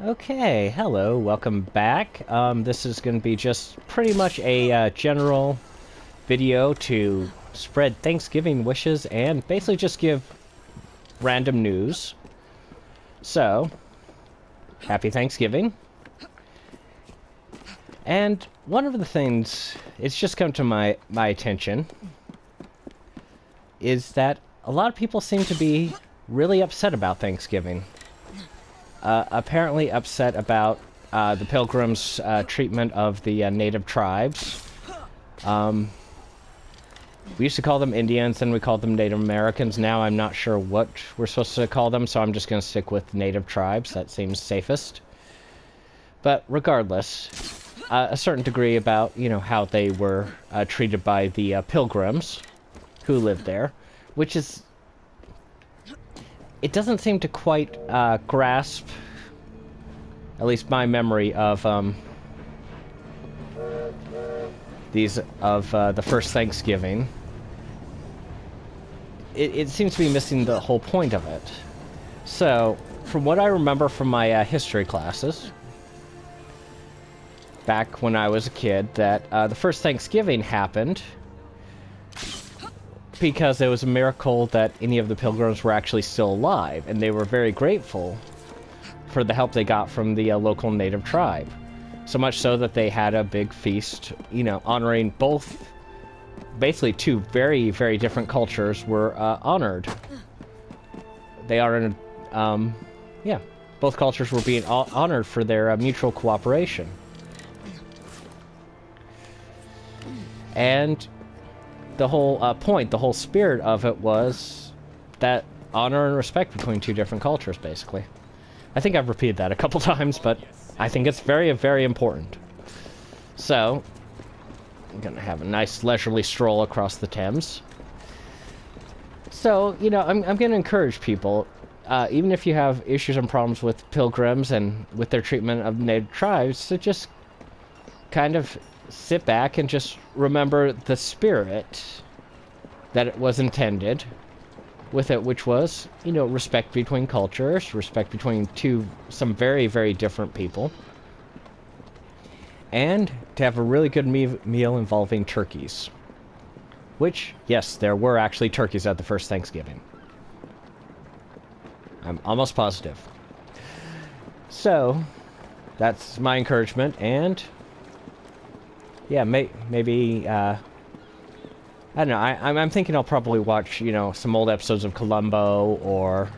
Okay, hello, welcome back. This is going to be just pretty much a general video to spread Thanksgiving wishes and basically just give random news. So, happy Thanksgiving. And one of the things, it's just come to my attention, is that a lot of people seem to be really upset about Thanksgiving. Apparently upset about the Pilgrims' treatment of the native tribes. We used to call them Indians, then we called them Native Americans. Now I'm not sure what we're supposed to call them, so I'm just going to stick with native tribes. That seems safest. But regardless, a certain degree about, how they were treated by the Pilgrims who lived there, which is... It doesn't seem to quite grasp, at least my memory of the first Thanksgiving. It seems to be missing the whole point of it. So, from what I remember from my history classes, back when I was a kid, that the first Thanksgiving happened because it was a miracle that any of the Pilgrims were actually still alive, and they were very grateful for the help they got from the local native tribe. So much so that they had a big feast, honoring both, basically two very, very different cultures were honored. They honored, both cultures were being honored for their mutual cooperation. And the whole point, the whole spirit of it was that honor and respect between two different cultures, basically. I think I've repeated that a couple times, but I think it's very, very important. So, I'm going to have a nice leisurely stroll across the Thames. So, I'm going to encourage people, even if you have issues and problems with Pilgrims and with their treatment of native tribes, to just kind of sit back and just remember the spirit that it was intended with it, which was, respect between cultures, respect between some very, very different people, and to have a really good meal involving turkeys. Which, yes, there were actually turkeys at the first Thanksgiving. I'm almost positive. So, that's my encouragement, and yeah, maybe, I don't know, I'm thinking I'll probably watch, some old episodes of Columbo, or,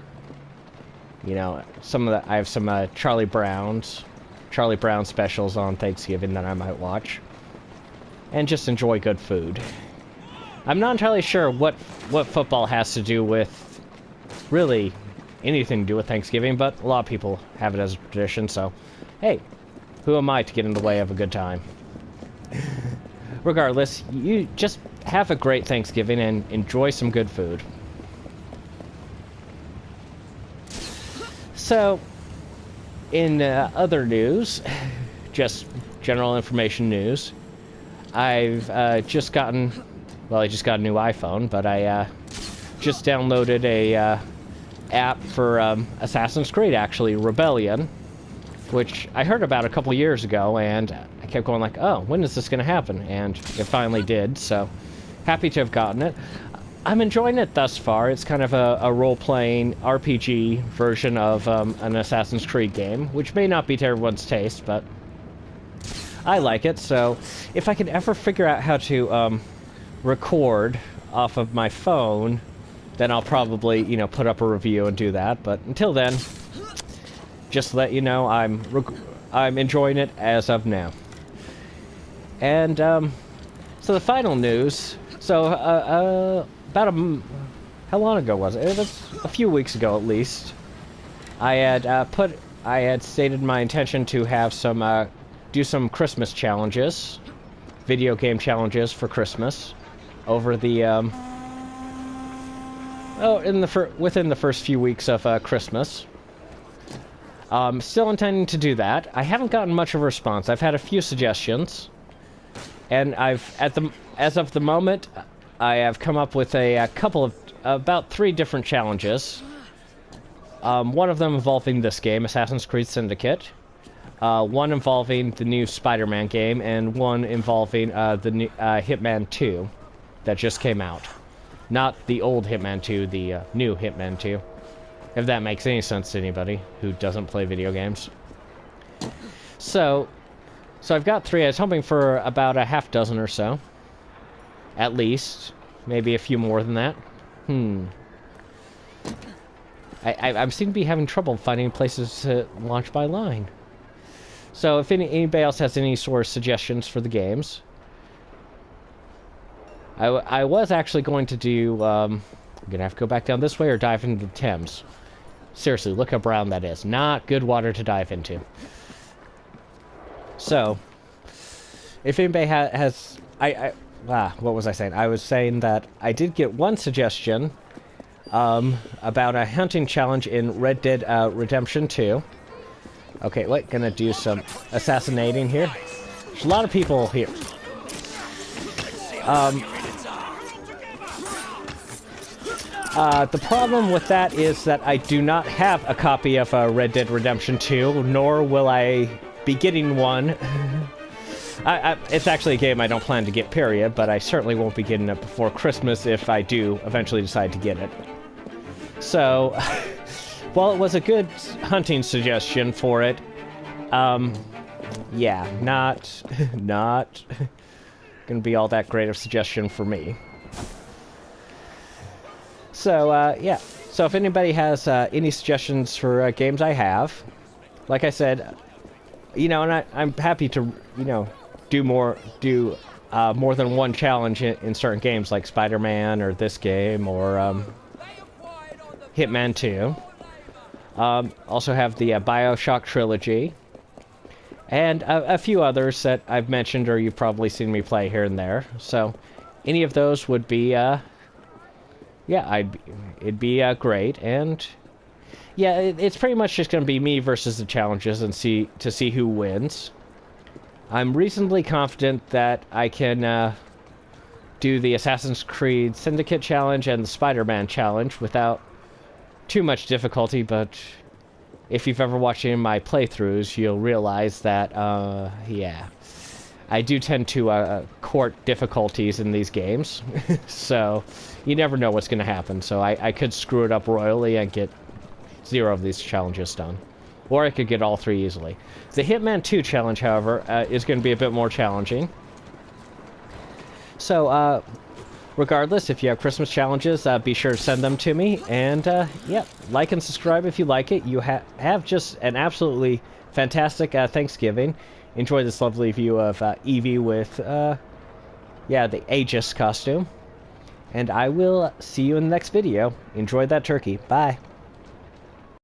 I have some Charlie Brown specials on Thanksgiving that I might watch. And just enjoy good food. I'm not entirely sure what football has to do with, really, anything to do with Thanksgiving, but a lot of people have it as a tradition, so, hey, who am I to get in the way of a good time? Regardless, you just have a great Thanksgiving and enjoy some good food. So, in other news, just general information news, I've just gotten, well, I just got a new iPhone, but I just downloaded a app for Assassin's Creed, actually, Rebellion, which I heard about a couple years ago, and I kept going like, oh, when is this going to happen? And it finally did, so happy to have gotten it. I'm enjoying it thus far. It's kind of a role-playing RPG version of an Assassin's Creed game, which may not be to everyone's taste, but I like it. So if I could ever figure out how to record off of my phone, then I'll probably, put up a review and do that. But until then, just to let you know, I'm enjoying it as of now. And so the final news. So how long ago was it? It was a few weeks ago, at least. I had stated my intention to have do some Christmas challenges, video game challenges for Christmas, over the within the first few weeks of Christmas. Still intending to do that. I haven't gotten much of a response. I've had a few suggestions, and as of the moment, I have come up with a couple of about 3 different challenges One of them involving this game, Assassin's Creed Syndicate. One involving the new Spider-Man game, and one involving the new Hitman 2 that just came out. Not the old Hitman 2, the new Hitman 2. If that makes any sense to anybody who doesn't play video games. So I've got 3. I was hoping for about a half dozen or so. At least. Maybe a few more than that. I seem to be having trouble finding places to launch by line. So if anybody else has any sort of suggestions for the games, I was actually going to do. I'm gonna have to go back down this way or dive into the Thames. Seriously, look how brown that is. Not good water to dive into. So, if anybody has, what was I saying? I was saying that I did get one suggestion about a hunting challenge in Red Dead Redemption 2. Okay, wait, gonna do some assassinating here. There's a lot of people here. The problem with that is that I do not have a copy of Red Dead Redemption 2, nor will I be getting one. It's actually a game I don't plan to get, period, but I certainly won't be getting it before Christmas if I do eventually decide to get it. So, while it was a good hunting suggestion for it, yeah, not gonna be all that great of a suggestion for me. So, yeah. So if anybody has any suggestions for games I have, like I said, you know, and I'm happy to, you know, do more than one challenge in certain games, like Spider-Man or this game or Hitman 2. Also have the BioShock trilogy, and a few others that I've mentioned or you've probably seen me play here and there. So any of those would be yeah, it'd be great. And yeah, it's pretty much just going to be me versus the challenges and see who wins. I'm reasonably confident that I can do the Assassin's Creed Syndicate challenge and the Spider-Man challenge without too much difficulty, but if you've ever watched any of my playthroughs, you'll realize that, yeah, I do tend to court difficulties in these games, so you never know what's going to happen. So I could screw it up royally and get 0 of these challenges done. Or I could get all 3 easily. The Hitman 2 challenge, however, is going to be a bit more challenging. So, regardless, if you have Christmas challenges, be sure to send them to me. And, yeah, like and subscribe if you like it. You have just an absolutely fantastic Thanksgiving. Enjoy this lovely view of Evie with, yeah, the Aegis costume. And I will see you in the next video. Enjoy that turkey. Bye.